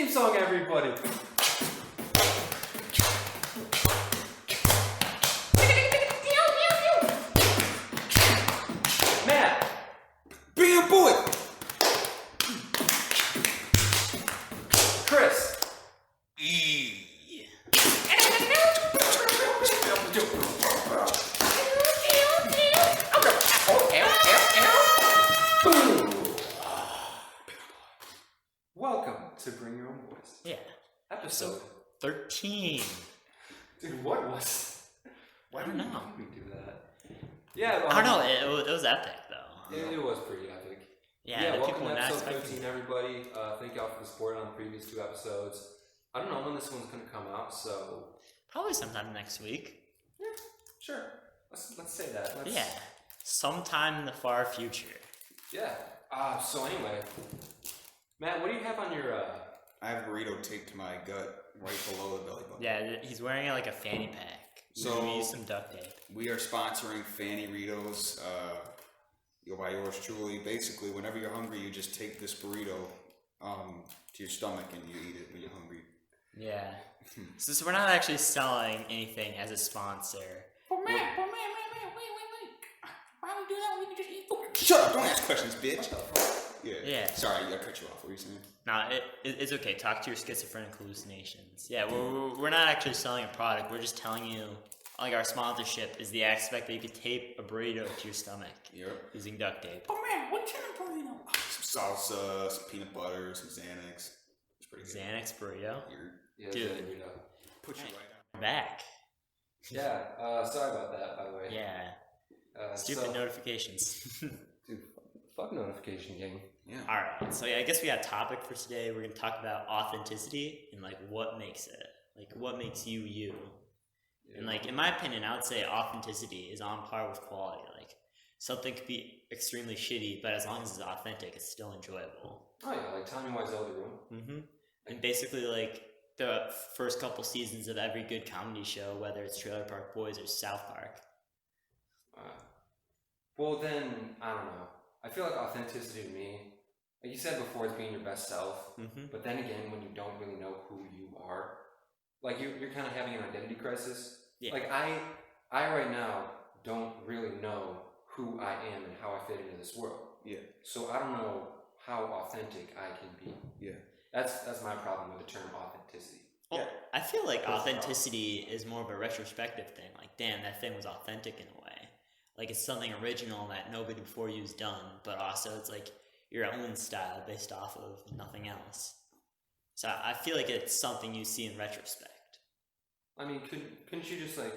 theme song, everybody. Matt. Bam, boy. Chris. Welcome to Bring Your Own Voice. Yeah. Episode 13. Dude, what was? Why I don't did know. we do that? Yeah, I don't know. It was epic though. It was pretty epic. Yeah, the welcome people to were not episode expecting 15, everybody. Thank y'all for the support on the previous 2 episodes. I don't know when this one's gonna come out, so Probably sometime next week. yeah, sure. Let's say that. Yeah. Sometime in the far future. Yeah. So anyway, Matt, what do you have on your? I have a burrito taped to my gut right below the belly button. Yeah, he's wearing it like a fanny pack. So we use some duct tape. We are sponsoring Fanny Ritos by yours truly. Basically, whenever you're hungry, you just take this burrito to your stomach and you eat it when you're hungry. Yeah. So we're not actually selling anything as a sponsor. But man, wait. Why don't we do that? We can just eat food. Shut up! Don't ask questions, bitch. Yeah. Sorry, I cut you off. What were you saying? No, it's okay. Talk to your schizophrenic hallucinations. Yeah, we're not actually selling a product. We're just telling you, like, our sponsorship is the aspect that you could tape a burrito to your stomach. Yep. Using duct tape. But man, what kind of burrito? Some salsa, some peanut butter, some Xanax. It's pretty good. Xanax burrito? Yeah, Dude. Put you right We're back. Yeah. Sorry about that, by the way. Yeah. Stupid notifications. Dude, fuck notification gang. Yeah. Alright, so yeah, I guess we got a topic for today. We're going to talk about authenticity and, like, what makes it. Like, what makes you, you. Yeah. And, like, in my opinion, I would say authenticity is on par with quality. Like, something could be extremely shitty, but as long as it's authentic, it's still enjoyable. Oh yeah, like Tommy Wiseau the Room. Mm-hmm. And basically, like, the first couple seasons of every good comedy show, whether it's Trailer Park Boys or South Park. Well then, I don't know. I feel like authenticity to me, like you said before, it's being your best self. Mm-hmm. But then again, when you don't really know who you are, like you're kind of having an identity crisis. Yeah. Like I right now don't really know who I am and how I fit into this world. Yeah. So I don't know how authentic I can be. Yeah. That's my problem with the term authenticity. Well, Yeah. I feel like That's authenticity is more of a retrospective thing. Like, damn, that thing was authentic in a way. Like, it's something original that nobody before you's done, but also it's like your own style based off of nothing else. So I feel like it's something you see in retrospect. I mean, couldn't you just like,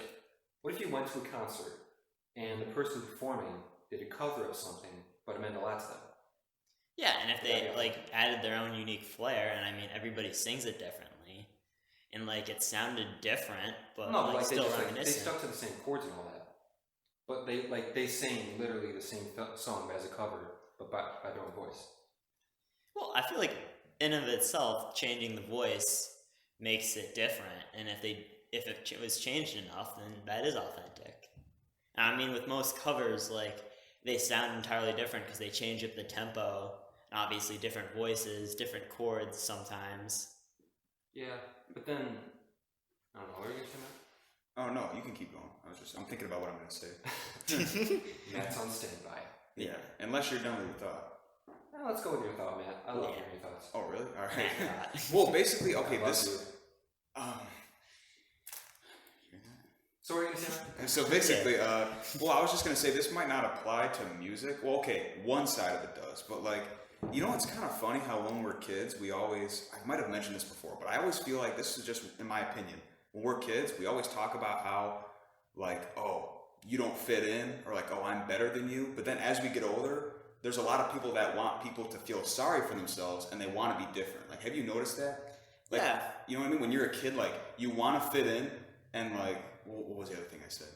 what if you went to a concert and the person performing did a cover of something, but it meant a lot to them? Yeah, and if they, Yeah. like, added their own unique flair, and I mean, everybody sings it differently, and, like, it sounded different, but, No, like, like they still just like they reminiscent. stuck to the same chords and all that. But they sang literally the same song as a cover, but by their own voice. Well, I feel like in of itself, changing the voice makes it different, and if it was changed enough, then that is authentic. I mean, with most covers, like, they sound entirely different because they change up the tempo, and obviously different voices, different chords sometimes. Yeah, but then I don't know. What are you gonna say, Oh no, you can keep going. I'm thinking about what I'm gonna say. Matt? Matt's on standby. Yeah. Unless you're done with your thought. Let's go with your thought, Matt. I love hearing your thoughts. Oh really? All right. Yeah. Well, basically, okay. I love This. you. Um. So what are you gonna say, Matt? So basically, well, I was just gonna say this might not apply to music. Well, okay, one side of it does, but like, you know, it's kind of funny how when we're kids, I might have mentioned this before, but I always feel like this is just, in my opinion, when we're kids, we always talk about how, like, oh, you don't fit in, or like, oh, I'm better than you. But then as we get older, there's a lot of people that want people to feel sorry for themselves, and they want to be different. Like, have you noticed that? Like, Yeah. You know what I mean? When you're a kid, like, you want to fit in, and like, what was the other thing I said?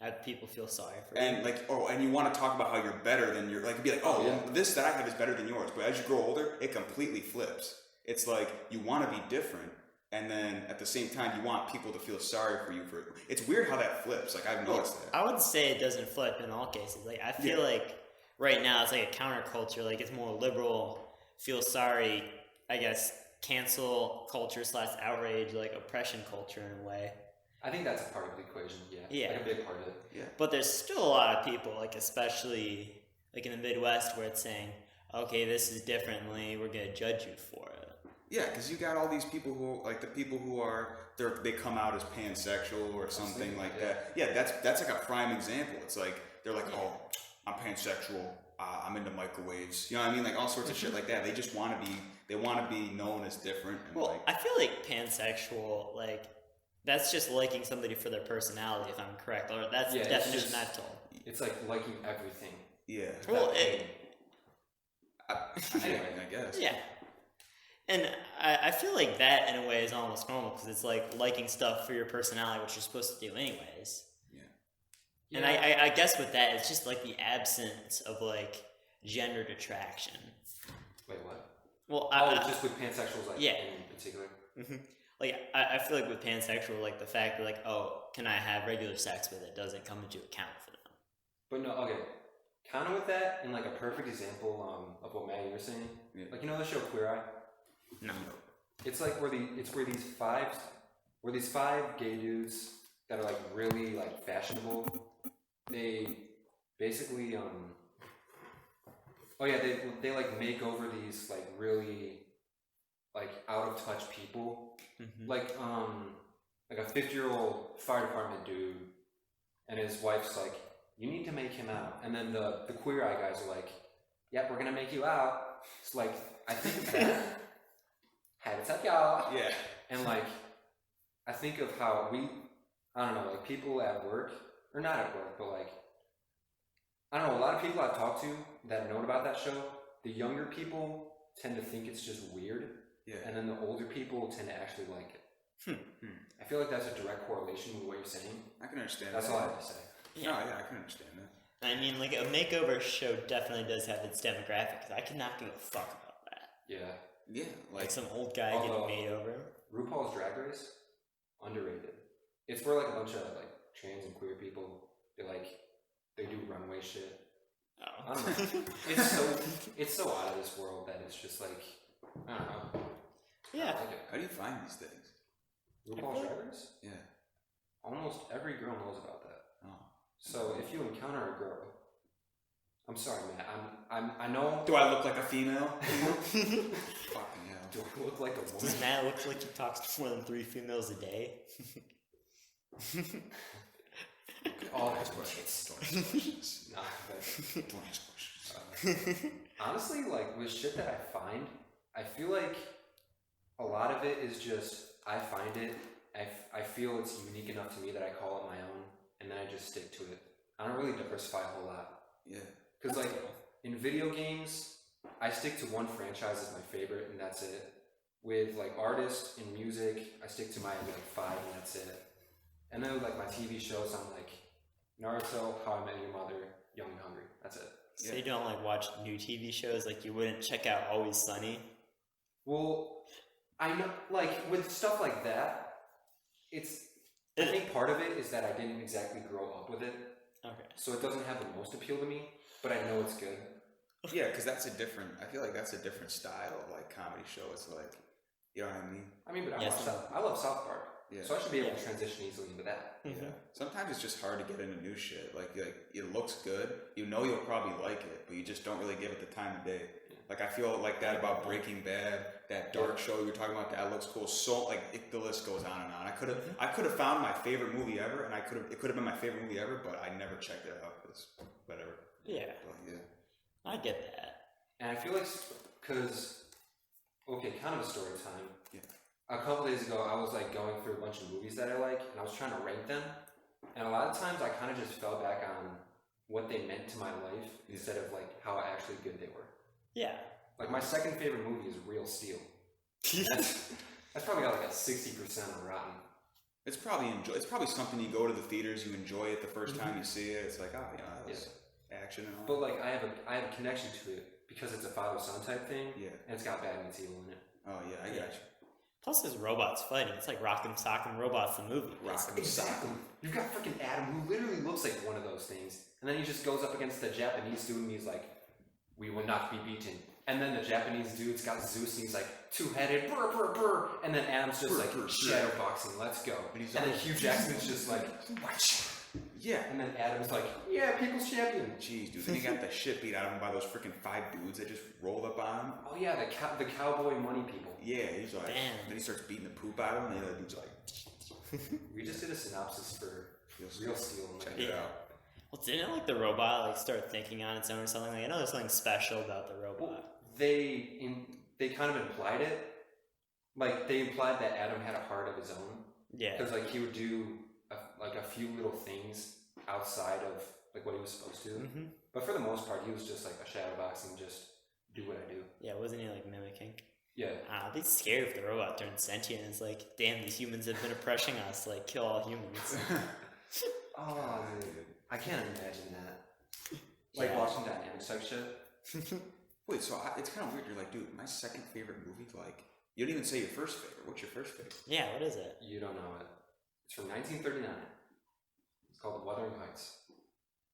Have people feel sorry for you. And like, oh, and you want to talk about how you're better than your, like, be like, oh, well, this that I have is better than yours. But as you grow older, it completely flips. It's like you want to be different, and then at the same time, you want people to feel sorry for you for it. It's weird how that flips. Like, I've noticed that. I would say it doesn't flip in all cases. Like, I feel like right now it's like a counterculture. Like, it's more liberal, feel sorry, I guess, cancel culture / outrage, like oppression culture in a way. I think that's a part of the equation, yeah. Yeah. Like a big part of it. Yeah. But there's still a lot of people, like especially like in the Midwest, where it's saying, okay, this is differently, we're gonna judge you for it. Yeah, because you got all these people who, like the people who are, they come out as pansexual or something like that. Yeah, that's like a prime example. It's like, they're like, oh, I'm pansexual, I'm into microwaves. You know what I mean? Like all sorts of shit like that. They just want to be known as different. And Well, I feel like pansexual, like, that's just liking somebody for their personality, if I'm correct. Or that's the definition I've told. It's like liking everything. yeah. Well, I guess. yeah. And I feel like that, in a way, is almost normal, because it's like liking stuff for your personality, which you're supposed to do anyways. Yeah. And I guess with that, it's just like the absence of like gendered attraction. Wait, what? Well, just with pansexuals, like, yeah. in particular? Mm-hmm. Like, I feel like with pansexual, like the fact that like, oh, can I have regular sex with it, doesn't come into account for them. But no, okay. Kind of with that, and like a perfect example of what Maggie was saying. Yeah. Like, you know the show Queer Eye? No. It's like where these five gay dudes that are like really like fashionable. They basically they like make over these like really like out of touch people. Mm-hmm. Like a 50-year-old fire department dude, and his wife's like, you need to make him out. And then the Queer Eye guys are like, yep, we're gonna make you out. It's like, I think of that. What's up, y'all? Yeah. And like, I think of how I don't know, like people at work, or not at work, but like, I don't know, a lot of people I've talked to that have known about that show, the younger people tend to think it's just weird. Yeah. And then the older people tend to actually like it. I feel like that's a direct correlation with what you're saying. I can understand That's that. all I have to say. Yeah. No, yeah, I can understand that. I mean, like, a makeover show definitely does have its demographic, because I could not give a fuck about that. Yeah. Yeah, Like some old guy getting made over. RuPaul's Drag Race, underrated. It's for like a bunch of like trans and queer people. They do runway shit. Oh. I don't know. It's so out of this world that it's just like, I don't know. Yeah. I like it. How do you find these things? RuPaul's Drag Race? Yeah. Almost every girl knows about that. Oh. So if you encounter a girl, I'm sorry, Matt. I know. Do I look like a female? Fucking hell. Do I look like a woman? Does Matt look like he talks to more than 3 females a day? Oh, Don't ask questions. Nah, but Don't ask questions. honestly, like with shit that I find, I feel like a lot of it is just I find it. I feel it's unique enough to me that I call it my own, and then I just stick to it. I don't really diversify a whole lot. Yeah. Because like in video games, I stick to one franchise as my favorite, and that's it. With like artists and music, I stick to my like 5, and that's it. And then with like my TV shows, I'm like Naruto, How I Met Your Mother, Young and Hungry. That's it. So you don't like watch new TV shows, like you wouldn't check out Always Sunny? Well, I know, like with stuff like that, I think part of it is that I didn't exactly grow up with it, Okay. so it doesn't have the most appeal to me, but I know it's good. Yeah, because I feel like that's a different style of like comedy show. It's like, you know what I mean? I mean, but Yes. I love South Park, Yeah. so I should be able to Yeah. transition easily into that. Mhm. Yeah. Sometimes it's just hard to get into new shit. Like it looks good. You know you'll probably like it, but you just don't really give it the time of day. Like I feel like that about Breaking Bad, that dark show you were talking about. That looks cool. So like the list goes on and on. I could have found my favorite movie ever, and it could have been my favorite movie ever, but I never checked it out because whatever. Yeah. But yeah. I get that. And I feel like, because, okay, kind of a story time. Yeah. A couple days ago, I was like going through a bunch of movies that I like, and I was trying to rank them. And a lot of times, I kind of just fell back on what they meant to my life instead of like how actually good they were. Yeah. Like my second favorite movie is Real Steel. That's probably got like a 60% on Rotten. It's probably something you go to the theaters, you enjoy it the first time you see it. It's like, oh, yeah, that was action and all. But like I have a connection to it because it's a father-son type thing. Yeah. And it's got Bad Meets Evil in it. Oh yeah, I got you. Plus, there's robots fighting. It's like Rock'em Sock'em Robots, the movie. Rock'em Exactly. You've got freaking Adam who literally looks like one of those things, and then he just goes up against the Japanese dude and he's like, "We will not be beaten. And then the Japanese dude's got Zeus, and he's like two-headed, brr brr brr. And then Adam's just like shadow boxing, let's go. And then Hugh Jackman's just like, yeah. And then Adam's like, yeah, people's champion. Jeez, dude. Then he got the shit beat out of him by those freaking 5 dudes that just rolled up on him. Oh yeah, the cowboy money people. Yeah, he's like, Damn. Then he starts beating the poop out of him, and the other dude's like, We just did a synopsis for Real Steel. check it out. Well, didn't like the robot like start thinking on its own or something? Like, I know there's something special about the robot. Well, they kind of implied it. Like they implied that Adam had a heart of his own. Yeah. Because like he would do a few little things outside of like what he was supposed to. Mm-hmm. But for the most part, he was just like a shadow boxing, just do what I do. Yeah, wasn't he like mimicking? Yeah. I'd be scared if the robot turned sentient and it's like, damn, these humans have been oppressing us, like, kill all humans. Oh, dude. I can't imagine that. Like Yeah. watching Dynamics type shit. Wait, so it's kind of weird. You're like, dude, my second favorite movie, like, you didn't even say your first favorite. What's your first favorite? Yeah, what is it? You don't know it. It's from 1939. It's called Wuthering Heights.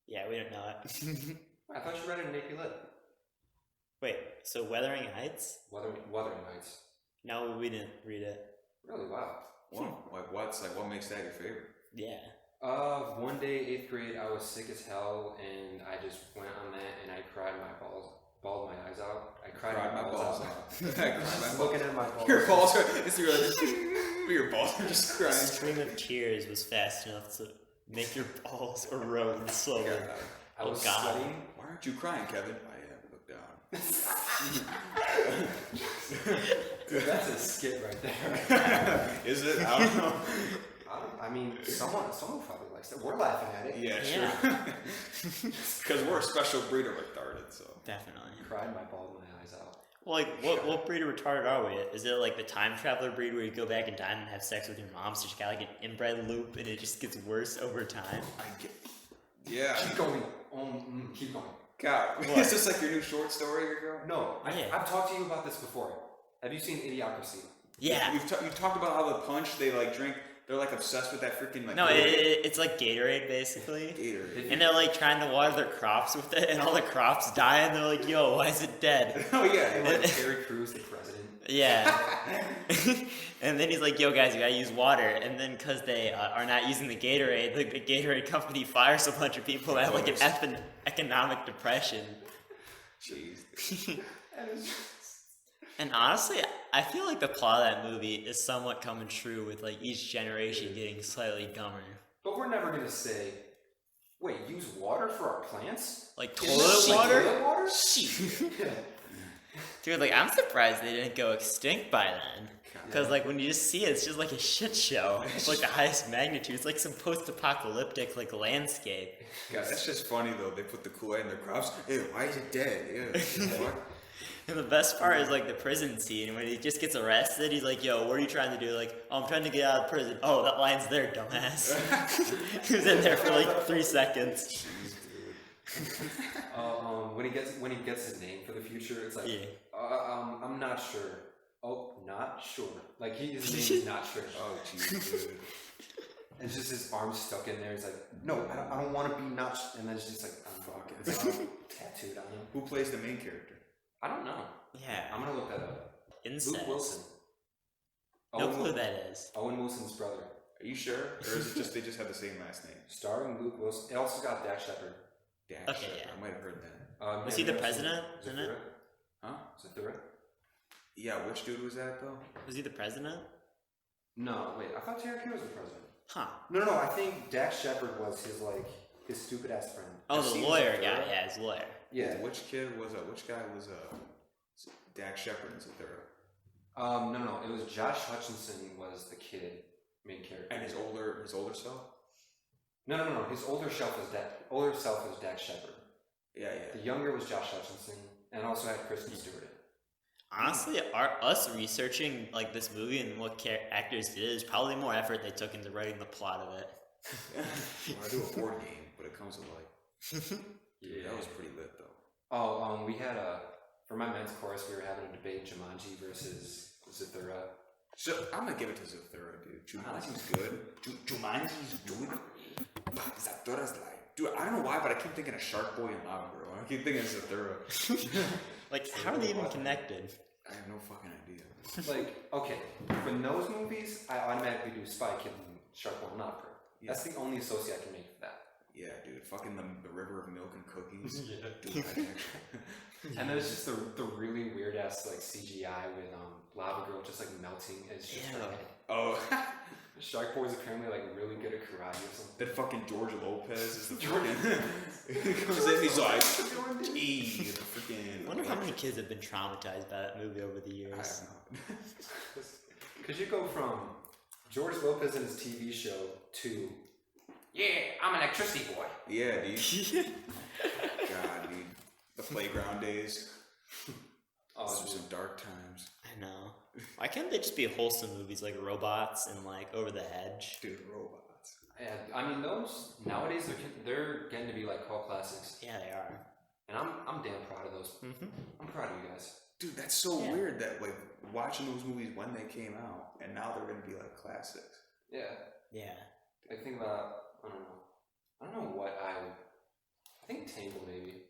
Yeah, we don't know it. I thought you read it in AP Lit. Wait, so Wuthering Heights? Wuthering Heights. No, we didn't read it. Really? Wow. What makes that your favorite? Yeah. One day, 8th grade, I was sick as hell, and I just went on that, and I cried my bawled my eyes out. I cried my balls out. Looking at my balls. Your balls are, your balls are just The crying. stream of tears was fast enough to make your balls erode slowly. I was God. sweating. Why aren't you crying, Kevin? I am. Look down. Dude, that's a skit right there. Is it? I don't know. I mean, someone probably likes it. We're laughing at it. Yeah, sure. Because we're a special breed of retarded, so. Definitely. Cried my bawled my eyes out. Well, like, what breed of retarded are we? Is it like the time traveler breed where you go back in time and have sex with your mom, so you got like an inbred loop and it just gets worse over time? Yeah. Keep going. Keep going. God, What? is this like your new short story, girl? No, Yeah. I've talked to you about this before. Have you seen Idiocracy? Yeah. You've talked about how the punch they like drink. They're like obsessed with that freaking like. No, it's like Gatorade basically. Gatorade. And they're like trying to water their crops with it, and all the crops die, and they're like, "Yo, why is it dead?" Oh yeah. And like Terry Crews, the president. Yeah. And then he's like, "Yo, guys, you gotta use water." And then because they are not using the Gatorade, like the Gatorade company fires a bunch of people that have like an economic depression. Jeez. And honestly, I feel like the plot of that movie is somewhat coming true with like each generation getting slightly dumber. But we're never gonna say, wait, use water for our plants? Like Is toilet this like water? toilet water? Yeah. Dude, like I'm surprised they didn't go extinct by then. Because like when you just see it, it's just like a shit show. It's like the highest magnitude. It's like some post-apocalyptic like landscape. God, that's just funny though. They put the Kool-Aid in their crops. Ew, why is it dead? Ew. What? And the best part is like the prison scene when he just gets arrested. He's like, "Yo, what are you trying to do?" Like, "Oh, I'm trying to get out of prison." "Oh, that line's there, dumbass." He was in there for like 3 seconds. Jeez, dude. When he gets his name for the future, it's like, Yeah. I'm not sure. Oh, not sure. Like his name is not sure. Oh, jeez, dude. And it's just his arm stuck in there. He's like, no, I don't want to be not. And then it's just like, fuck it. It's tattooed on him. Who plays the main character? I don't know. Yeah. I'm gonna look that up. Incest. Luke Wilson. No clue who that is. Owen Wilson's brother. Are you sure? Or is it just they just have the same last name? Starring Luke Wilson. It also got Dak Shepard. Dash. Okay, yeah. I might have heard that. Was he the president in it? Huh? Zathura? Yeah, which dude was that though? Was he the president? No, wait. I thought Terry Crews was the president. Huh. No. I think Dak Shepard was his stupid ass friend. Oh, I've the seen lawyer Zathura. guy. Yeah, his lawyer. Yeah. Which guy was Dak Shepard and Zathura? No. It was Josh Hutcherson was the kid, main character. And his older self? No. His older self was Dak Shepard. Yeah. The younger was Josh Hutcherson, and also had Kristen Stewart. Honestly, us researching like this movie and what actors did is probably more effort they took into writing the plot of it. I do a board game, but it comes with like. Yeah, that was pretty lit though. Oh, we had for my men's course, we were having a debate Jumanji versus Zathura. So I'm gonna give it to Zathura, dude. Jumanji's good. Jumanji's good. Zathura's like, dude. I don't know why, but I keep thinking of Shark Boy and Lava Girl. I keep thinking of Zathura. Like, how are they even connected? I have no fucking idea. Like, okay, from those movies, I automatically do Spy Kids and Shark Boy Knocker. Yeah. That's the only associate I can make for that. Yeah, dude. Fucking the river of milk and cookies. Yeah. Dude, I actually- And there's just the really weird ass like CGI with Lava Girl just like melting. And it's just her Yeah. head. Oh, Shark Boy's apparently like really good at karate or something. that fucking George Lopez is the George- fucking. He comes in, he's like, "Gee, the freaking." I wonder how many kids have been traumatized by that movie over the I years. don't know. Because you go from George Lopez and his TV show to, yeah, I'm an electricity boy. Yeah, dude. God, dude. The playground days. Those were some dark times. I know. Why can't they just be wholesome movies like Robots and like Over the Hedge? Dude, robots. Yeah, I mean those nowadays they're getting to be like cult classics, Yeah, they are. and I'm damn proud of those. Mm-hmm. I'm proud of you guys. Dude, that's so Yeah. weird that like watching those movies when they came out and now they're gonna be like classics. Yeah, Yeah. I think about I don't know what I would. I think Tangle maybe.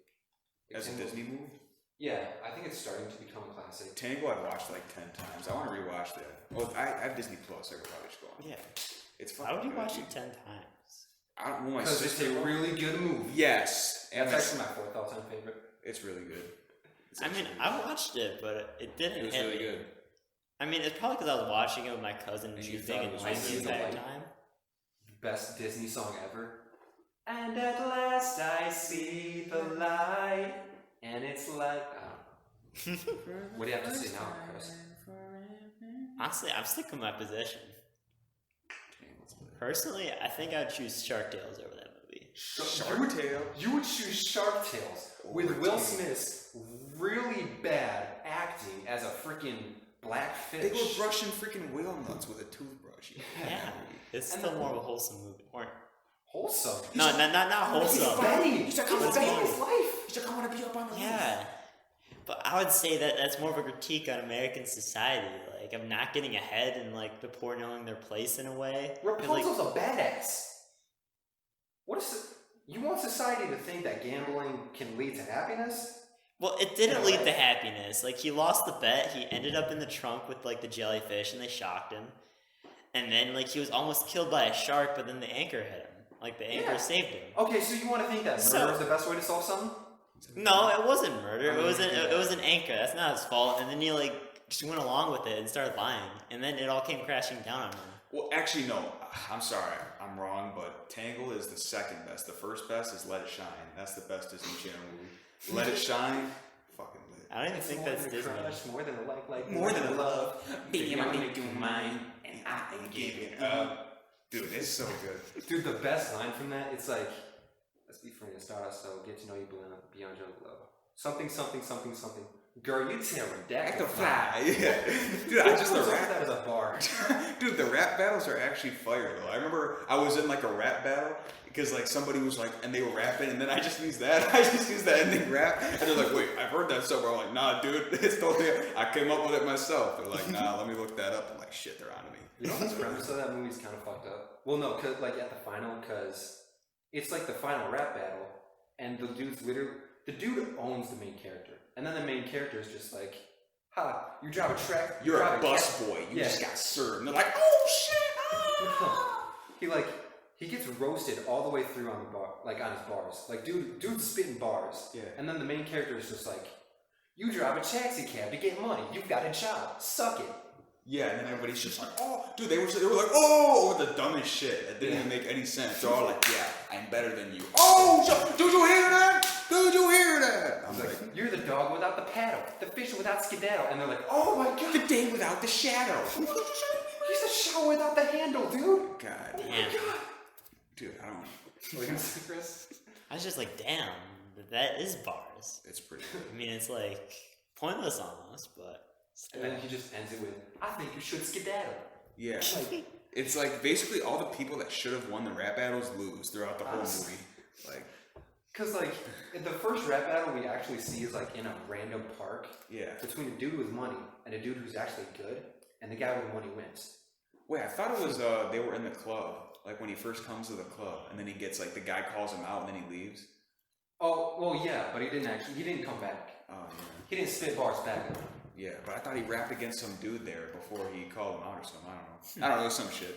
Like As a Tangle- Disney movie? Yeah, I think it's starting to become a classic. Tangle I've watched like 10 times. I want to rewatch that. Well, I have Disney Plus, I could probably just go on. Yeah. It's Why fucking would you good, watch dude. it 10 times? I don't know, my Because it's sister. a really good movie. Yes. And That's it's, actually my fourth all-time favorite. it's really good. It's I mean, actually I really watched it, but it didn't good. It was hit really me. good. I mean, it's probably because I was watching it with my cousin And you choosing thought and it was drinking really at that good. time. Best Disney song ever. And at last I see the light, and it's like. What do you have to say now, Chris? Honestly, I'm sticking with my position. Tangle's good. Personally, I think I'd choose Shark Tales over that movie. Shark Tale. You would choose Shark Tales with Over Will Tales. Smith's really bad acting as a freaking black They fish. were brushing freaking whale nuts with a toothbrush. Yeah. It's And still the- more of a wholesome movie. Or, Wholesome. no, not He's wholesome. betting. He's like, He's "I'm betting betting." his life. He's like, I want to be up on the Yeah. But I would say that that's more of a critique on American society. Like, of not getting ahead and, like, the poor knowing their place in a way. 'Cause, like, Rapunzel's a badass. What is you want society to think that gambling can lead to happiness? well, it didn't In a lead way. to happiness. Like, he lost the bet. He ended up in the trunk with, like, the jellyfish, and they shocked him. And then, like, he was almost killed by a shark, but then the anchor hit him. Like, the anchor Yeah. saved him. Okay, so you want to think that murder So- is the best way to solve something? No, it wasn't murder. I mean, It was an anchor. That's not his fault. And then he like just went along with it and started lying, and then it all came crashing down on him. Well, actually, no. I'm sorry. I'm wrong, but Tangle is the second best. The first best is Let It Shine. That's the best Disney Channel movie. Let It Shine, fucking lit. I don't even It's think more that's than a Disney. crush, more than a like, More than a love. Baby, I'm gonna do mine, and I ain't giving up. Dude, it's so good. Dude, the best line from that, it's like, let's be friends, start so get to know you beyond your love. Something, something, something, something. Girl, you pterodactyl fly. Yeah. Dude, I just the rap. that as a bar. Dude, the rap battles are actually fire though. I remember I was in like a rap battle because like somebody was like, and they were rapping, and then I just used that. I just used the ending rap, and they're like, wait, I've heard that somewhere. I'm like, nah, dude, it's totally. I came up with it myself. They're like, nah, let me look that up. I'm like, shit, they're on to me. You know, the premise of that movie's kind of fucked up. Well, no, cause like at the final, cause it's like the final rap battle, and the dude's literally the dude owns the main character, and then the main character is just like, ha, you drive a track, You're drive a bus boy. You Yeah. just got served. And they're like, oh shit. Ah! He gets roasted all the way through on the bar, like on his bars. Like dude's spitting bars. Yeah. And then the main character is just like, you drive a taxi cab to get money. You've got a job. Suck it. Yeah, and then everybody's just like, oh, dude, they were like, oh, with the dumbest shit. That didn't even make any sense. They're all like, yeah, I'm better than you. Oh, did you hear that? Did you hear that? I'm like, You're the dog without the paddle, the fish without skedaddle. And they're like, oh my god, the day without the shadow. he's the shower without the handle, dude. God, Damn. Dude, I don't know. What are you gonna say, Chris? I was just like, damn, that is bars. it's pretty good. I mean, it's like pointless almost, but And then he just ends it with, I think you should skedaddle. Yeah, Like, it's like basically all the people that should have won the rap battles lose throughout the whole Honestly. movie. Like, cause like, the first rap battle we actually see is like in a random park yeah. between a dude with money and a dude who's actually good, and the guy with money wins. Wait, I thought it was they were in the club, like when he first comes to the club, and then he gets like the guy calls him out, and then he leaves. Oh, well, yeah, but he didn't come back. Oh yeah. He didn't spit bars back at him. Yeah, but I thought he rapped against some dude there before he called him out or something. I don't know, some shit.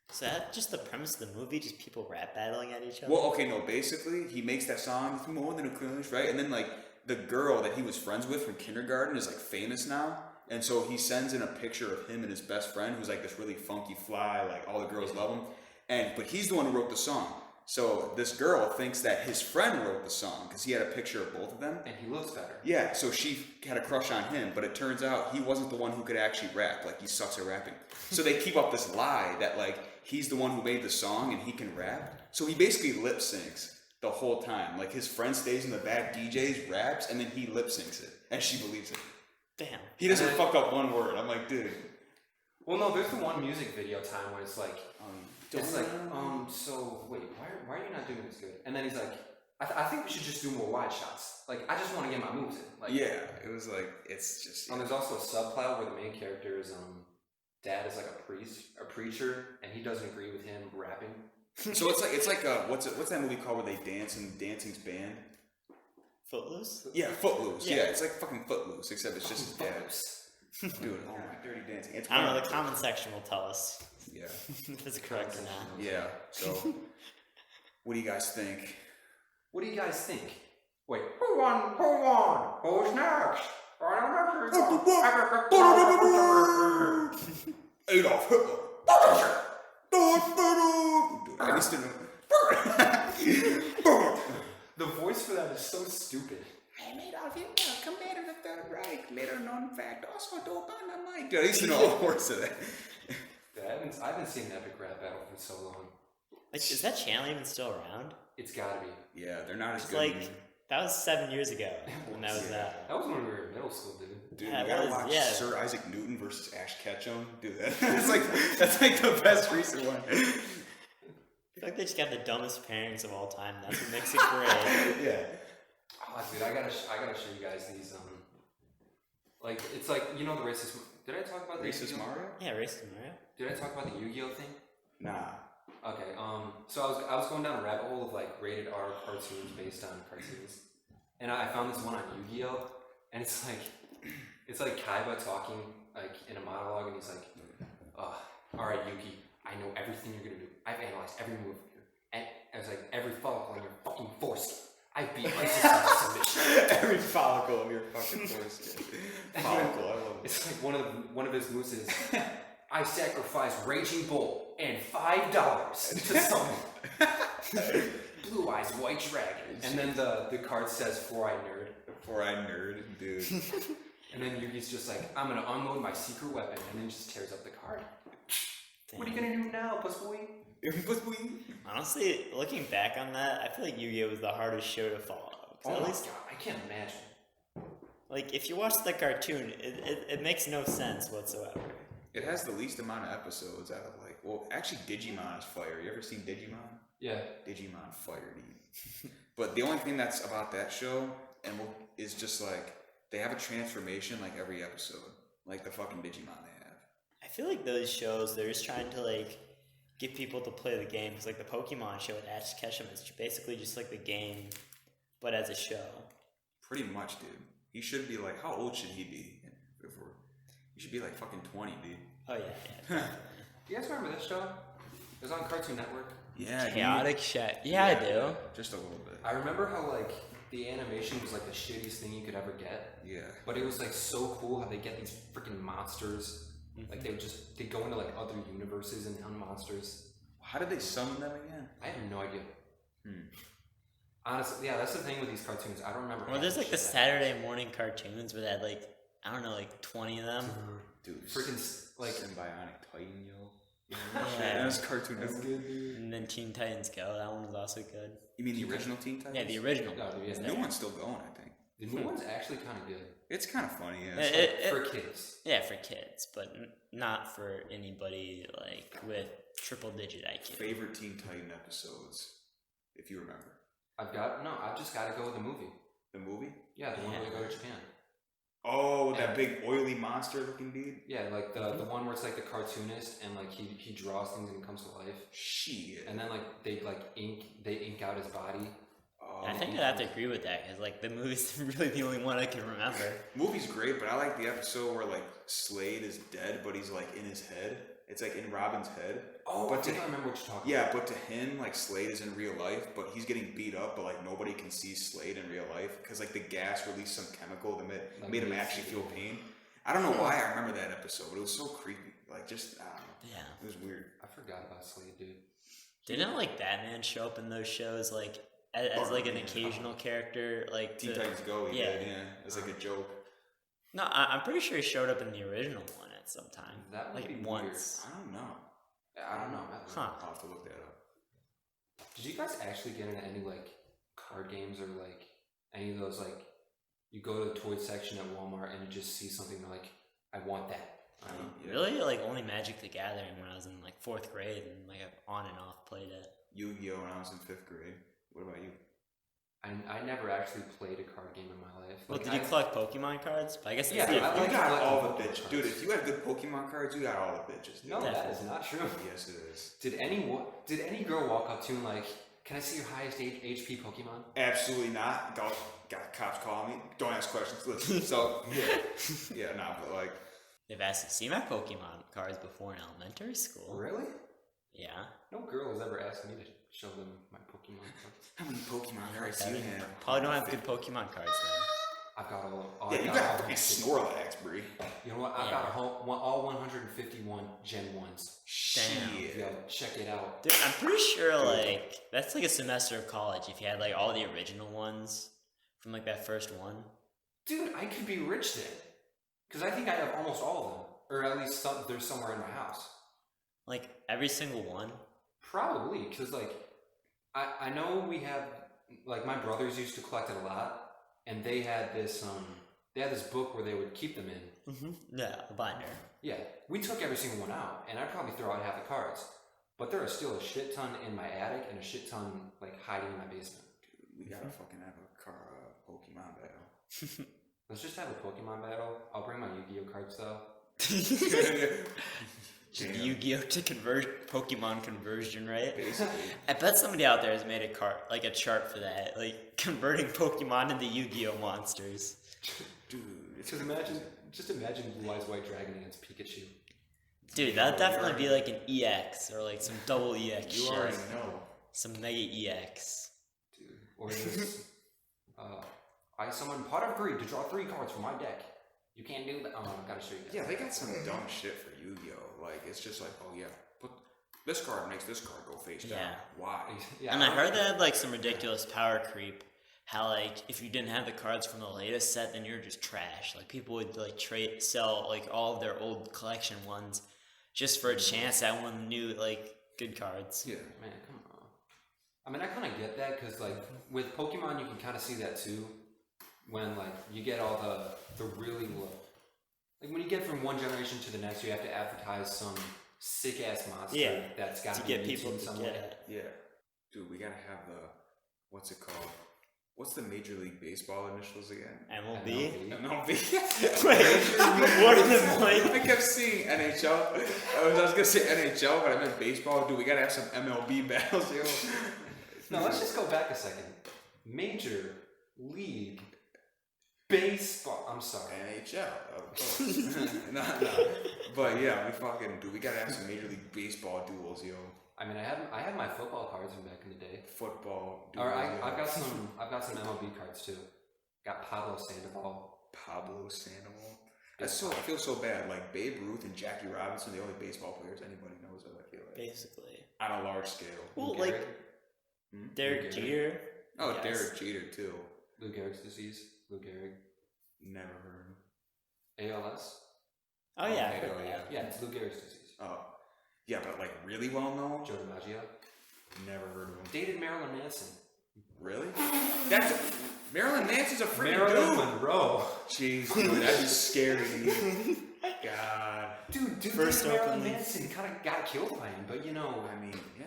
Is that just the premise of the movie? Just people rap battling at each other? Well, okay, no, basically, he makes that song, "It's more than a crush," right? And then, like, the girl that he was friends with from kindergarten is, like, famous now. And so he sends in a picture of him and his best friend, who's, like, this really funky fly, like, all the girls love him. But he's the one who wrote the song. So this girl thinks that his friend wrote the song because he had a picture of both of them. And he looks better. Yeah, so she had a crush on him, but it turns out he wasn't the one who could actually rap. Like, he sucks at rapping. So they keep up this lie that, like, he's the one who made the song and he can rap. So he basically lip syncs the whole time. Like, his friend stays in the back, DJs, raps, and then he lip syncs it. And she believes it. Damn. He doesn't fuck up one word. I'm like, dude. Well, no, there's the one music video time where it's like, so wait, why are you not doing this good? And then he's like, I think we should just do more wide shots. Like, I just want to get my moves in. Like, yeah, it was like, it's just. There's also a subplot where the main character's dad is like a preacher, and he doesn't agree with him rapping. So it's like what's that movie called where they dance in Dancing's band? Footloose? Yeah, Footloose. Yeah, it's like fucking Footloose, except it's just his dad. Dude, oh my Dirty Dancing. It's I don't know, the comment section will tell us. Yeah. If it's correct or not. Yeah, so what do you guys think? What do you guys think? Wait, who won? Who's next? Adolf Hitler. I used to know. The voice for that is so stupid. I'm Adolf Hitler, commander of the Third Reich, later known fact, also dope on the mic. Dude, I used to know all the words of that. Yeah, I haven't seen an epic rap battle in so long. Like, is that channel even still around? It's gotta be. Yeah, they're not as It's good. like, that was 7 years ago when that was that. That was when we were in middle school, dude. Dude, Yeah, you gotta that was- watch yeah. Sir Isaac Newton versus Ash Ketchum. Dude, that's like the best recent one. I feel like they just got the dumbest parents of all time. That's what makes it great. Yeah. Oh, dude, I gotta show you guys these. Like, it's like, you know the racist. Did I talk about the Racist Yu-Gi-Oh? Mario? Yeah, Racist Mario. Did I talk about the Yu-Gi-Oh thing? Nah. Okay. So I was going down a rabbit hole of like rated R cartoons based on cartoons, and I found this one on Yu-Gi-Oh, and it's like Kaiba talking like in a monologue, and he's like, all right, Yuki, I know everything you're gonna do. I've analyzed every move, and I was like, every follicle in your fucking foreskin. I beat ISIS into submission. Every follicle of your fucking foreskin. Follicle, I love it. It's like one of his moves is, I sacrifice Raging Bull and $5 to summon Blue Eyes White Dragon. And then the card says, Four-Eyed Nerd. Four-Eyed Nerd, dude. And then Yugi's just like, I'm gonna unload my secret weapon, and then just tears up the card. Damn. What are you gonna do now, Puss Boy? Honestly, looking back on that, I feel like Yu-Gi-Oh was the hardest show to follow. Oh At my least, god, I can't imagine. like, if you watch the cartoon, it makes no sense whatsoever. It has the least amount of episodes out of like, well, actually Digimon is fire. You ever seen Digimon? Yeah. Digimon fire, dude. But the only thing that's about that show is just like, they have a transformation like every episode. Like the fucking Digimon they have. I feel like those shows, they're just trying to, like, get people to play the game. Because, like, the Pokemon show with Ash Ketchum is basically just like the game, but as a show. Pretty much, dude. He should be like, how old should he be? He should be like fucking 20, dude. Oh, yeah. You guys remember this show? It was on Cartoon Network. Yeah, Chaotic shit. Yeah, I do. Just a little bit. I remember how, like, the animation was, like, the shittiest thing you could ever get. Yeah. But it was, like, so cool how they get these freaking monsters. Like, they go into, like, other universes and hunt monsters. How did they summon them again? I have no idea. Honestly, yeah, that's the thing with these cartoons. I don't remember. Well, there's, like, the Saturday morning cartoons where they had, like, I don't know, like 20 of them. Dude, freaking, like, Symbionic Titan, yo. Yeah. That's Cartoon That's Network. good, dude. And then Teen Titans Go. That one was also good. You mean the original Teen Titans? Yeah, the original. No, one yeah, was The there. new one's still going, I think. The new one's actually kind of good. It's kind of funny, yeah. It- For kids. Yeah, for kids, but not for anybody, like, with triple-digit IQ. Favorite Teen Titan episodes, if you remember. I've just got to go with the movie. The movie? Yeah, the one where they go to Japan. Oh, that big oily monster looking dude? Yeah, like the one where it's like the cartoonist and like he draws things and it comes to life. Shit. And then like they ink out his body. I think I'd have to agree with that because like the movie's really the only one I can remember. Movie's great, but I like the episode where like Slade is dead, but he's like in his head. It's like in Robin's head. Oh, but I think I remember what you're talking yeah, about. but to him, like Slade is in real life, but he's getting beat up, but like nobody can see Slade in real life because like the gas released some chemical that made him actually feel pain. I don't know why I remember that episode, but it was so creepy. Like just I don't know. Yeah, it was weird. I forgot about Slade, dude. Didn't like Batman show up in those shows like as like an occasional character like Teen Titans Go, he did, yeah. It's like a joke. No, I'm pretty sure he showed up in the original one at some time. That would like be once. I don't know. I don't know. Huh. I'll have to look that up. Did you guys actually get into any like card games or like any of those like you go to the toy section at Walmart and you just see something like I want that. Really? Like only Magic the Gathering when I was in like 4th grade and like I've on and off played it. Yu-Gi-Oh! When I was in 5th grade. What about you? I never actually played a card game in my life. Well, Like, did you collect Pokemon cards? But I guess Yeah, that's I You like got collecting all the Pokemon bitches. cards. Dude, if you had good Pokemon cards, you got all the bitches. Dude. No, that is not true. Yes, it is. Did any girl walk up to you and like, can I see your highest HP Pokemon? Absolutely not. Got cops calling me. Don't ask questions. Listen. So, yeah, nah, but like. They've asked to see my Pokemon cards before in elementary school. Really? Yeah. No girl has ever asked me to show them my Pokemon cards. How many Pokemon cards do you have? Probably don't have good Pokemon cards then. I've got all Yeah, you got a freaking Snorlax, Bree. You know what? I've got all 151 Gen 1s. Shit. Yo, check it out. Dude, I'm pretty sure like that's like a semester of college if you had like all the original ones from like that first one. Dude, I could be rich then. Because I think I have almost all of them. Or at least they're somewhere in my house. Like every single one. Probably, because like I know we have like my brothers used to collect it a lot, and they had this book where they would keep them in. Mm-hmm. Yeah, a binder. Yeah, we took every single one out, and I'd probably throw out half the cards, but there are still a shit ton in my attic and a shit ton like hiding in my basement. Dude, we gotta fucking have a Pokemon battle. Let's just have a Pokemon battle. I'll bring my Yu-Gi-Oh cards though. Yu-Gi-Oh to convert Pokemon conversion, right? Basically. I bet somebody out there has made a chart for that, like converting Pokemon into Yu-Gi-Oh monsters. Dude, Just imagine Blue Eyes White Dragon against Pikachu. Dude, that'd definitely be like an EX or like some double EX you shit. already know. Some mega EX. Dude, or just I summon Pot of Greed to draw 3 cards from my deck. You can't do that. Oh, I gotta show you that. Yeah, they got some dumb shit for Yu-Gi-Oh! Like, it's just like, oh yeah, but this card makes this card go face down. Yeah. Why? Yeah, And I heard they had like some ridiculous power creep. How like if you didn't have the cards from the latest set, then you're just trash. Like people would like sell like all of their old collection ones just for a chance at one new like good cards. Yeah. Man, come on. I mean, I kind of get that because like with Pokemon, you can kind of see that too. When like you get all the really low, like when you get from one generation to the next, you have to advertise some sick ass monster that's got To to get be people in to some get way. it. Yeah. Dude, we gotta have what's it called? What's the Major League Baseball initials again? MLB? MLB. Wait, more than one. I kept seeing NHL. I was gonna say NHL, but I meant baseball. Dude, we gotta have some MLB battles, yo. No, let's just go back a second. Major League Baseball. I'm sorry. NHL, of course. no. But yeah, we gotta have some Major League Baseball duels, yo. I mean, I had my football cards from back in the day. Football duels. Or yo. I've got some MLB cards too. Got Pablo Sandoval. Pablo Sandoval. I feel so bad. Like Babe Ruth and Jackie Robinson, the only baseball players anybody knows of. I feel like Basically. on a large scale. Well, Lou like Gehrig. Derek Jeter. Oh, Yes. Derek Jeter too. Lou Gehrig's disease. Lou Gehrig. Never heard. ALS. Oh yeah, I Okay, heard oh, that. Yeah, it's Lou Gehrig's disease. Oh, yeah, but like really well known. Joe DiMaggio. Never heard of him. Dated Marilyn Manson. Really? Marilyn Manson's a freaking Marilyn dude. Monroe. Jeez, dude, that'd be scary. God. Dude, First Marilyn openly. Manson kind of got killed by him, but you know. I mean, yeah.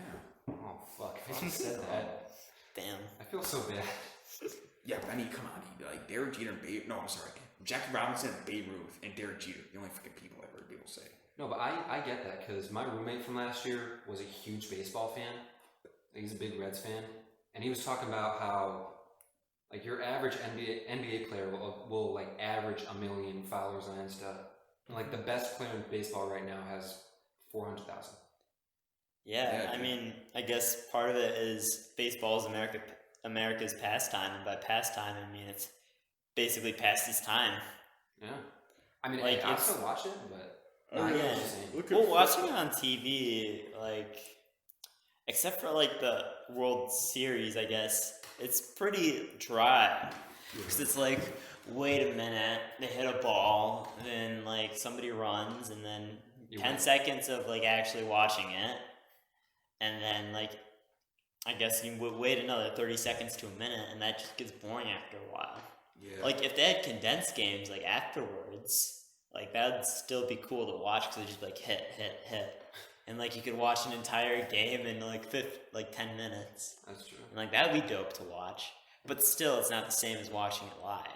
Oh fuck! If I said that, Damn. I feel so bad. Yeah, but I mean, come on, dude. Like Derek Jeter and Babe. No, I'm sorry. Jackie Robinson, Babe Ruth, and Derek Jeter. The only freaking people I've heard people say. No, but I get that because my roommate from last year was a huge baseball fan. He's a big Reds fan, and he was talking about how like your average NBA player will like average 1 million followers on Insta. And like the best player in baseball right now has 400,000. Yeah, I mean, I guess part of it is baseball is America's pastime, and by pastime I mean it's basically past its time. Yeah, I mean, Like, I it's- still watch it, but Oh, I know yeah. what you're saying. Well, watching it on TV, like, except for like the World Series, I guess it's pretty dry. Because it's like, wait a minute, they hit a ball, then like somebody runs, and then You 10 win. seconds of like actually watching it, and then like I guess you would wait another 30 seconds to a minute, and that just gets boring after a while. Yeah. Like if they had condensed games like afterwards, like that'd still be cool to watch because they just like hit, and like you could watch an entire game in like 10 minutes, That's true. and like that'd be dope to watch. But still, it's not the same as watching it live.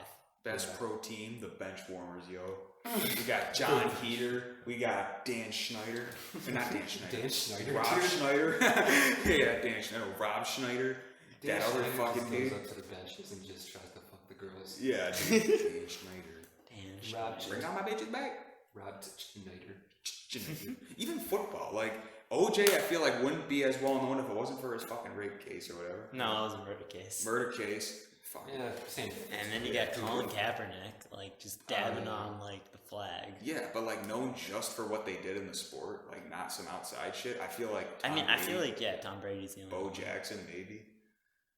Best pro team, the bench warmers, yo. We got John Heater. We got Dan Schneider. Not Dan Schneider. Dan Schneider. Rob Schneider. Yeah, Dan Schneider. Rob Schneider. Dan that other Schneider fucking just dude. goes up to the benches and just tries to fuck the girls. Yeah, Dan Schneider. Damn. Rob Bring out my bitches back. Rob Schneider. Even football, like OJ, I feel like wouldn't be as well known if it wasn't for his fucking rape case or whatever. No, it was a murder case. Murder case. Fuck. Yeah, same. And then you got Colin Kaepernick, like just dabbing yeah. on like the flag. Yeah, but like known just for what they did in the sport, like not some outside shit. I feel like. I mean, Tom I feel Brady, like yeah, Tom Brady's the only Bo one. Jackson maybe.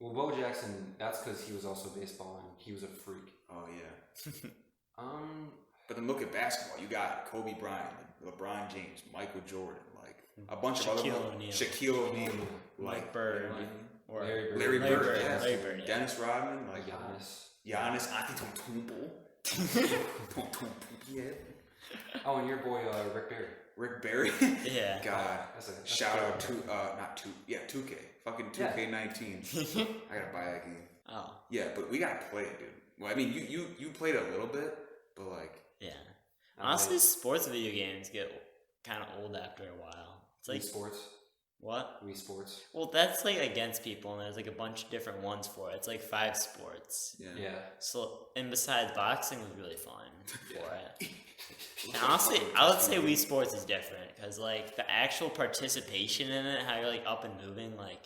Well, Bo Jackson, that's because he was also baseball and he was a freak. Oh yeah. Um, But then look at basketball. You got Kobe Bryant, LeBron James, Michael Jordan, like a bunch of other Shaquille ones. O'Neal. Shaquille O'Neal, Mike Bird, or Larry Bird. Larry Larry Bird, Bird, yes. Larry Bird, yeah. Dennis Rodman, like Giannis. Giannis Antetokounmpo. Yeah. Oh, and your boy Rick Barry. Rick Barry. Yeah. God. That's Shout a out to not 2K. Fucking 2K19. I gotta buy that game. Oh, Yeah, but we gotta play it, dude. Well, I mean, you played a little bit, but like, yeah. Honestly, sports video games get kind of old after a while. It's Wii like Sports. what? Wii Sports. Well, that's like against people, and there's like a bunch of different ones for it. It's like 5 sports. Yeah. So, and besides, boxing was really fun for it. And Yeah. honestly, I would say Wii Sports is different because like the actual participation in it, how you're like up and moving, like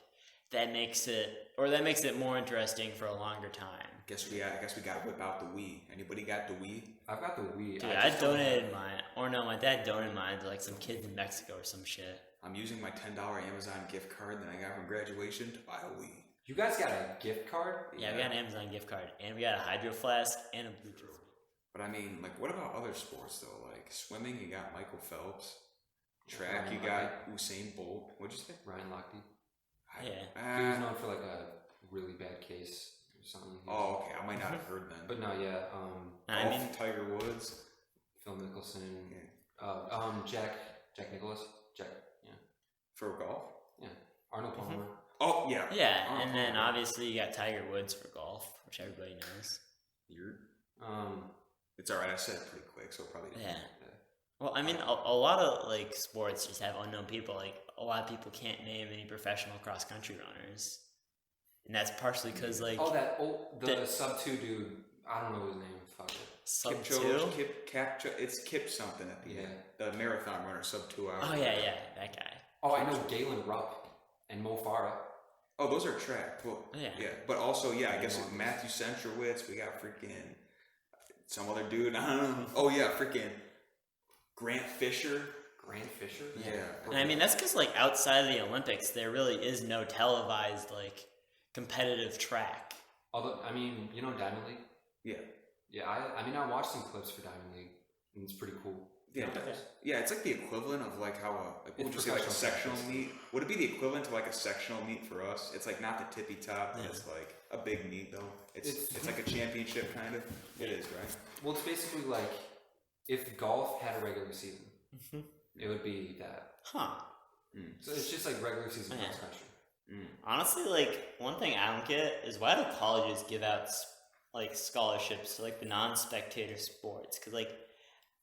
that makes it more interesting for a longer time. I guess we gotta whip out the Wii. Anybody got the Wii? I've got the Wii. Dude, I I just don't donated have- mine, or no, my dad donated mine to like some kids in Mexico or some shit. I'm using my $10 Amazon gift card that I got from graduation to buy a Wii. You guys got a gift card? Yeah, we got an Amazon gift card, and we got a Hydro Flask and a Blue Jersey. But I mean, like, what about other sports though? Like swimming, you got Michael Phelps. Track, you got Usain Bolt. What'd you say? Ryan Lochte. Yeah. He was known for like a really bad case or something. He was- Oh, okay. I might not have heard then. But no, yeah. I Golf, mean, Tiger Woods. Phil Mickelson. Yeah. Jack Nicklaus. Yeah. For golf. Arnold Palmer. Oh yeah. yeah, Oh, and then okay. obviously you got Tiger Woods for golf, which everybody knows. You're. Um, It's alright. I said it pretty quick, so probably. Yeah. Well, I mean, a lot of like sports just have unknown people. Like a lot of people can't name any professional cross country runners, and that's partially because like the sub 2 dude. I don't know his name. Fuck it. sub Kipchoge, 2. it's Kip something at the Yeah. end. The marathon runner, sub 2 hours. Oh yeah, that guy. Oh, I know Galen Rupp and Mo Farah. Oh, those are track. Well, Yeah. But also, I guess Yeah. Matthew Centrowitz. We got freaking some other dude. I don't know. Oh yeah, freaking Grant Fisher. Grant Fisher. Yeah. And I mean, that's because like outside of the Olympics, there really is no televised like competitive track. Although, I mean, you know Diamond League. Yeah. Yeah, I mean, I watched some clips for Diamond League, and it's pretty cool. Yeah, Okay. yeah, it's like the equivalent of like how what would you It's say, like a professional sectional practice. meet? Would it be the equivalent to like a sectional meet for us? It's like not the tippy top, but Yeah. it's like a big meet though. It's It's- like a championship kind of. It is, right? Well, it's basically like if golf had a regular season, Mhm. it would be that. Huh. So it's just like regular season Yeah. cross country. Honestly, like one thing I don't get is why do colleges give out like scholarships to like the non-spectator sports? Because like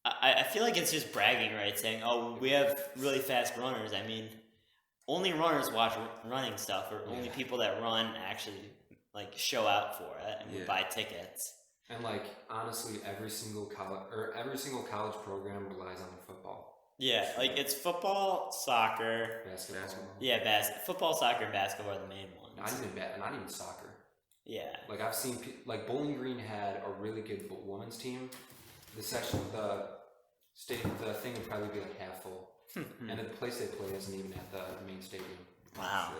I feel like it's just bragging, right? Saying, "Oh, we have really fast runners." I mean, only runners watch running stuff, or only people that run actually like show out for it and would buy tickets. And like honestly, every single college program relies on their football. Yeah, like it's football, soccer, Basketball. Yeah, football, soccer, and basketball are the main ones. Not even soccer. Yeah. Like I've seen, like Bowling Green had a really good women's team. The thing would probably be like half full, and the place they play isn't even at the main stadium. Wow.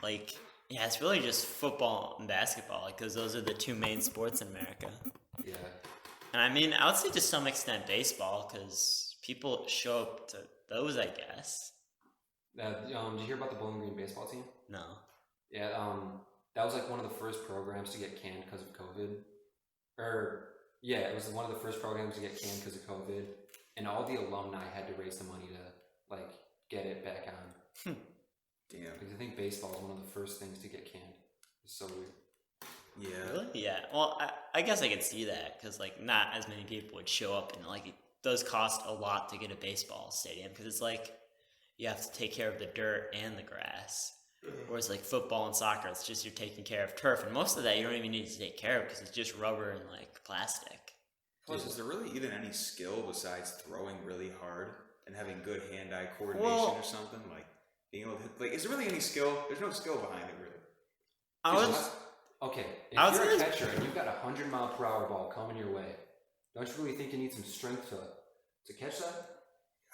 Like, yeah, it's really just football and basketball, because those are the two main sports in America. Yeah. And I mean, I would say to some extent baseball, because people show up to those, I guess. Did you hear about the Bowling Green baseball team? No. Yeah. That was like one of the first programs to get canned because of COVID. It was one of the first programs to get canned because of COVID, and all the alumni had to raise the money to like get it back on. Damn. Because I think baseball is one of the first things to get canned. It's so weird. Yeah. Really? Yeah. Well, I guess I could see that, because like not as many people would show up, and like it does cost a lot to get a baseball stadium, because it's like you have to take care of the dirt and the grass. Whereas like football and soccer, it's just you're taking care of turf, and most of that you don't even need to take care of because it's just rubber and like plastic. Plus, is there really even any skill besides throwing really hard and having good hand-eye coordination or something? Like being able to hit, like, is there really any skill? There's no skill behind it, really. If you're a catcher and you've got a 100-mile-per-hour ball coming your way, don't you really think you need some strength to catch that?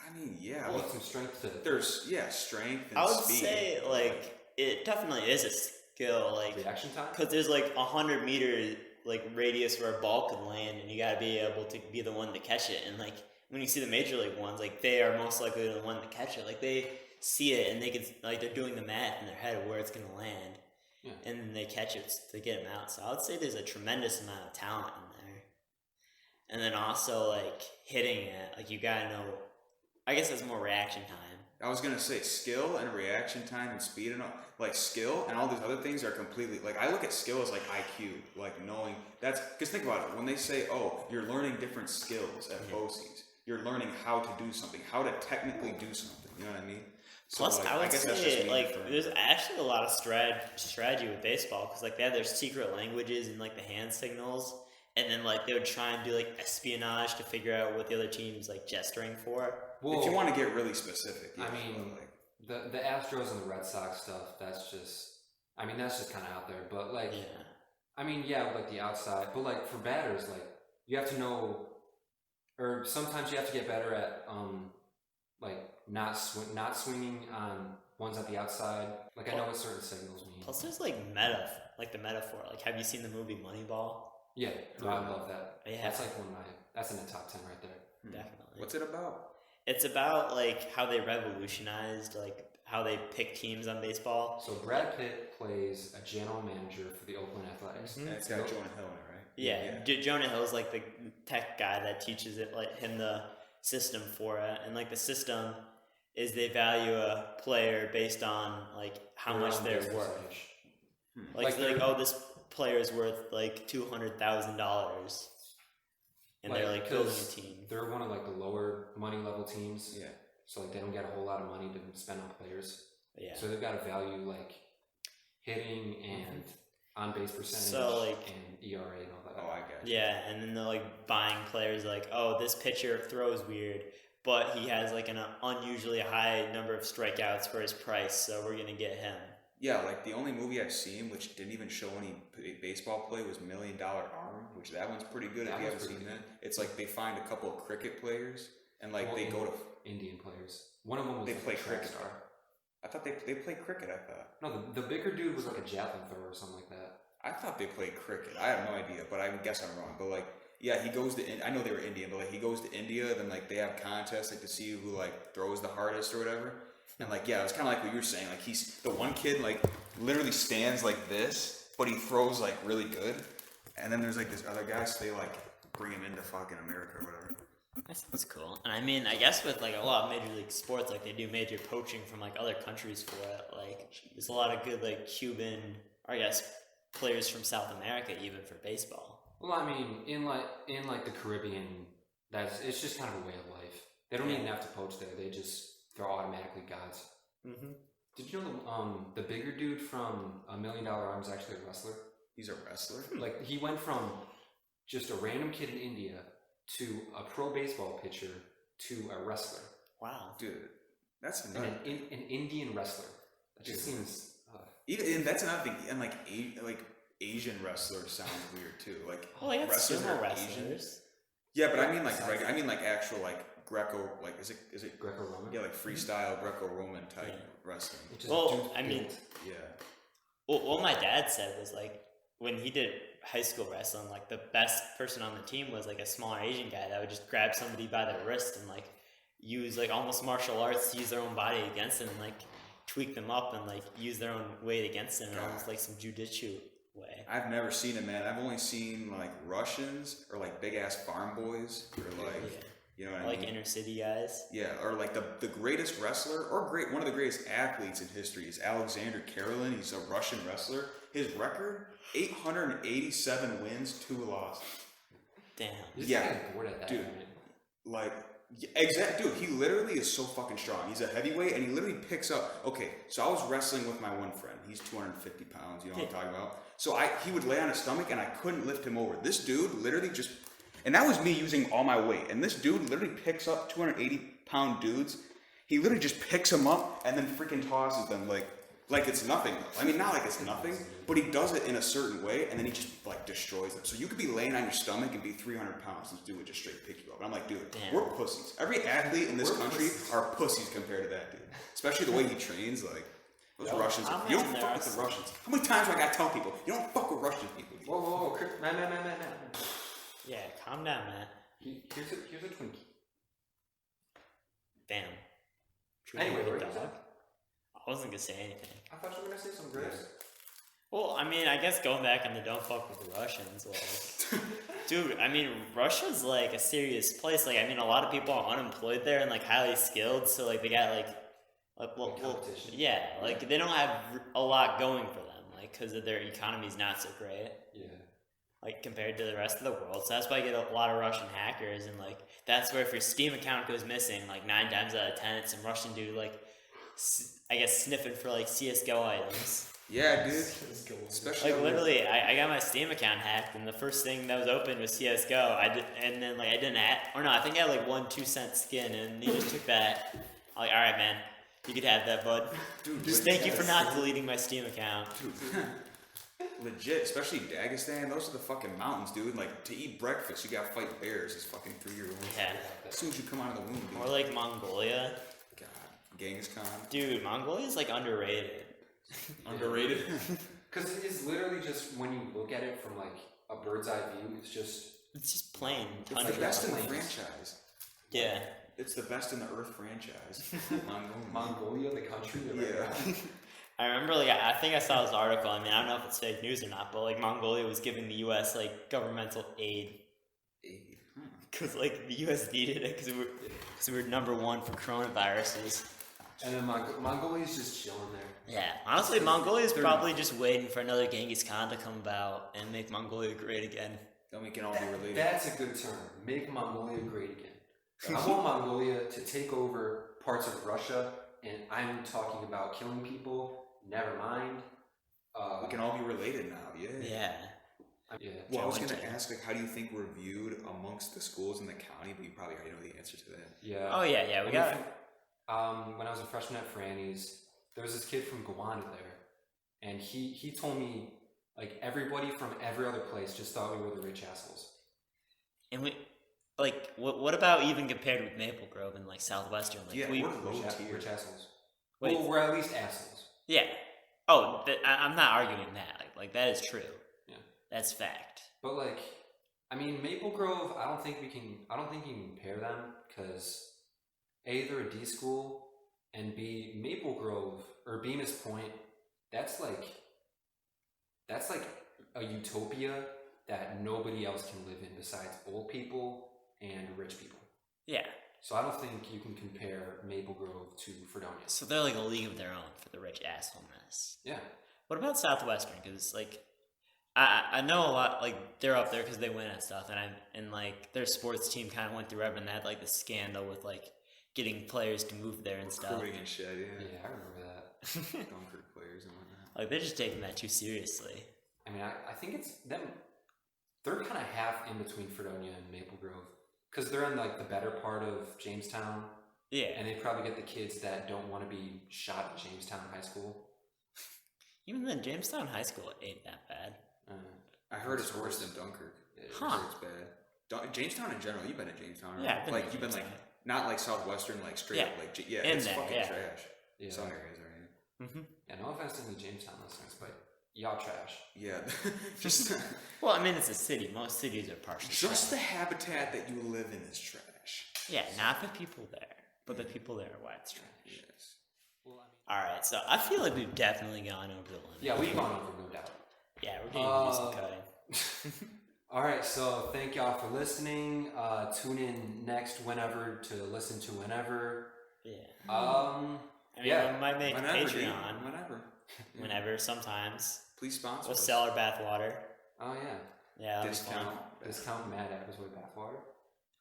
I mean, yeah. You need some strength to. There's strength and speed. I would say like it definitely is a skill, like reaction time, because there's like 100-meter like radius where a ball could land, and you gotta be able to be the one to catch it. And like when you see the major league ones, like they are most likely the one to catch it. Like they see it and they can, like, they're doing the math in their head of where it's gonna land, and then they catch it to get them out. So I would say there's a tremendous amount of talent in there. And then also like hitting it, like you gotta know. I guess it's more reaction time. I was gonna say skill and reaction time and speed and all, like skill and all these other things are completely, like, I look at skill as like IQ, like knowing that's, because think about it, when they say, oh, you're learning different skills at BOCES, you're learning how to do something, how to technically do something, you know what I mean? So, plus, like, I would guess that's say just like there's actually a lot of strategy with baseball, because like they have their secret languages and like the hand signals, and then like they would try and do like espionage to figure out what the other team's like gesturing for. Well, if you want to get really specific, I mean, like, the Astros and the Red Sox stuff, that's just kind of out there. But like, like the outside, but like for batters, like you have to know, or sometimes you have to get better at like not swinging on ones at the outside. Like I know what certain signals mean. Plus, there's like the metaphor. Like, have you seen the movie Moneyball? Yeah, no, I love that. Yeah. That's like that's in the top 10 right there. Definitely. What's it about? It's about like how they revolutionized like how they pick teams on baseball. So Brad Pitt plays a general manager for the Oakland Athletics. And it's got Jonah Hill in it, right? Yeah. Jonah Hill's like the tech guy that teaches it, like him the system for it, and like the system is they value a player based on like how much they're worth. Like oh, this player is worth like $200,000. And they're like building a team. They're one of like the lower money level teams. Yeah. So like they don't get a whole lot of money to spend on players. Yeah. So they've got to value like hitting and on base percentage, so, like, and ERA and all that. Oh, I got you. Yeah, and then they're like buying players like, oh, this pitcher throws weird, but he has like an unusually high number of strikeouts for his price, so we're gonna get him. Yeah, like the only movie I've seen which didn't even show any baseball play was $1 Million Arm, which that one's pretty good if you haven't seen that. It's like they find a couple of cricket players and like they go to Indian players. One of them was they like play a track cricket. star. I thought they play cricket. I thought. No, the bigger dude was like a javelin thrower or something like that. I thought they played cricket. I have no idea, but I guess I'm wrong. But like, yeah, he goes to. I know they were Indian, but like he goes to India. Then like they have contests like to see who like throws the hardest or whatever. And like, yeah, it was kind of like what you were saying. Like he's the one kid like literally stands like this, but he throws like really good. And then there's like this other guy, so they like bring him into fucking America or whatever. That's cool. And I mean, I guess with like a lot of major league sports, like they do major poaching from like other countries for it. Like there's a lot of good like Cuban, or I guess players from South America even for baseball. Well, I mean, in the Caribbean, it's just kind of a way of life. They don't even have to poach there. They're automatically gods. Mm-hmm. Did you know the bigger dude from $1 Million Arm is actually a wrestler? He's a wrestler. Like he went from just a random kid in India to a pro baseball pitcher to a wrestler. Wow, Dude, that's And nuts. an Indian wrestler. That just seems. Even and that's another thing. And like Asian wrestlers sound weird too. Like oh, I got wrestlers sumo are Asian. wrestlers. Yeah, but I mean like actual like Greco, like is it Greco-Roman? Yeah, like freestyle Greco-Roman type wrestling. Which is Well, dudes I mean, built. Yeah. Well, what my dad said was like when he did high school wrestling, like the best person on the team was like a smaller Asian guy that would just grab somebody by the wrist and like use like almost martial arts to use their own body against them and like tweak them up and like use their own weight against them in almost like some jujitsu way. I've never seen it, man. I've only seen like Russians or like big ass farm boys or like you know what I Like mean? inner city guys. Yeah, or like the greatest wrestler or one of the greatest athletes in history is Alexander Karelin. He's a Russian wrestler. His record 887 wins, 2 losses. Damn. You're just Yeah. getting bored at that Dude. point. Like exact dude, he literally is so fucking strong. He's a heavyweight and he literally picks up. Okay, so I was wrestling with my one friend. He's 250 pounds. You know what I'm talking about? So he would lay on his stomach and I couldn't lift him over. This dude literally just, and that was me using all my weight. And this dude literally picks up 280-pound dudes. He literally just picks them up and then freaking tosses them like it's nothing. I mean, not like it's nothing, but he does it in a certain way, and then he just like destroys them. So you could be laying on your stomach and be 300 pounds, and this dude would just straight pick you up. And I'm like, dude, Damn. we're pussies. Every athlete in this country are pussies compared to that dude. Especially the way he trains, like those Russians. I'm You don't in fuck there. with the Russians. How many times do I gotta tell people you don't fuck with Russian people? Dude? Whoa, man. Yeah, calm down, man. Here's a Twinkie. Damn. Anyway, Treating what like were a you dog. I wasn't gonna say anything. I thought you were gonna say something gross. Well, I mean, I guess going back on the don't fuck with the Russians, well, dude, I mean, Russia's like a serious place. Like, I mean, a lot of people are unemployed there and like highly skilled, so like they got Competition. yeah, like they don't have a lot going for them, like because their economy's not so great, Yeah. like compared to the rest of the world. So that's why you get a lot of Russian hackers, and like that's where if your Steam account goes missing, like 9 times out of 10, it's some Russian dude like, I guess sniffing for like CS:GO items. Yeah, dude. Especially Like literally, I got my Steam account hacked, and the first thing that was open was CS:GO. I didn't add, or no, I think I had like 1 2-cent skin, and he just took that. I'm like, all right, man, you could have that, bud. Dude, Just thank you for not deleting my Steam account. legit, especially Dagestan. Those are the fucking mountains, dude. Like to eat breakfast, you gotta fight bears. It's fucking 3-year-olds. Yeah, As soon as you come out of the womb, dude. or like Mongolia, God, Genghis Khan. dude. Mongolia's like underrated. Underrated. Because it is literally just when you look at it from like a bird's eye view, it's just plain. It's the tundra. best in the Plains. franchise. Yeah. It's the best in the Earth franchise. Mongolia. Mongolia, the country. Yeah. I remember, like, I think I saw this article. I mean, I don't know if it's fake news or not, but like Mongolia was giving the U.S. like governmental aid because like the U.S. needed it because we were number 1 for coronaviruses. And then Mongolia's just chilling there. Yeah, honestly, Mongolia's probably just waiting for another Genghis Khan to come about and make Mongolia great again. Then we can all be related. That's a good term. Make Mongolia great again. I want Mongolia to take over parts of Russia, and I'm talking about killing people. Never mind. We can all be related now. Yeah. Yeah. Yeah. Well, I was gonna Challenging. ask, like, how do you think we're viewed amongst the schools in the county? But you probably already know the answer to that. Yeah. Oh yeah, we got it. When I was a freshman at Franny's, there was this kid from Guyana there, and he told me like everybody from every other place just thought we were the rich assholes. And we, like, what about even compared with Maple Grove and like Southwestern? Like, Yeah, we, we're low tier. Rich assholes. Wait. Well, we're at least assholes. yeah. Oh, I'm not arguing that. Like that is true. Yeah. That's fact. But like, I mean, Maple Grove. I don't think you can compare them because A, they're a D school, and B, Maple Grove or Bemis Point. That's like a utopia that nobody else can live in besides old people and rich people. Yeah. So I don't think you can compare Maple Grove to Fredonia. So they're like a league of their own for the rich assholeness. Yeah. What about Southwestern? Because like, I know a lot. Like they're up there because they win and stuff, and like their sports team kind of went through everything. They had like the scandal with like getting players to move there and stuff. Recruiting and shit, yeah. Yeah, I remember that. Dunkirk players and whatnot. Like they're just taking that too seriously. I mean, I think it's them. They're kind of half in between Fredonia and Maple Grove because they're in like the better part of Jamestown, Yeah. and they probably get the kids that don't want to be shot at Jamestown High School. Even then, Jamestown High School ain't that bad. I heard it's worse than Dunkirk. Huh. I heard it's bad. Jamestown in general. You've been to Jamestown, right? Yeah, I've been like to you've been like Jamestown. not like Southwestern, like straight Yeah. up like yeah, In it's there, fucking yeah. trash. Yeah. Some areas are in. Mm-hmm. Yeah, no offense to any Jamestown listeners, but y'all trash. Yeah, just Well, I mean, it's a city. Most cities are partially just the trash. habitat that you live in is trash. Yeah, not the people there, but the people there are why it's trash. Yes. All right, so I feel like we've definitely gone over the limit. Yeah, we've gone over, no doubt. Yeah, we're getting to do some cutting. All right, so thank y'all for listening. Tune in next whenever to listen to whenever. Yeah. I I mean, yeah. we might make Whenever, dude. Patreon. Whenever. Yeah. Whenever, sometimes. Please sponsor We'll us. sell our bathwater. Oh yeah, Yeah, that'll be fun. Discount. discount Mad Apples with bathwater.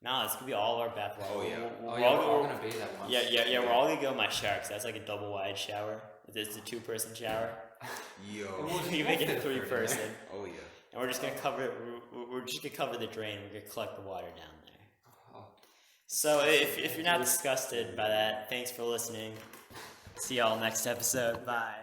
No, this could be all of our bathwater. Oh, yeah. Oh yeah, we're all gonna bathe at once. Yeah, we're all gonna go in my shower, 'cause that's like a double wide shower. It's a 2-person shower. Yo. You make it a 3-person. Oh yeah. And we're just gonna cover it. We're just gonna cover the drain. We're gonna collect the water down there. Oh. So if you're not disgusted by that, thanks for listening. See y'all next episode. Bye.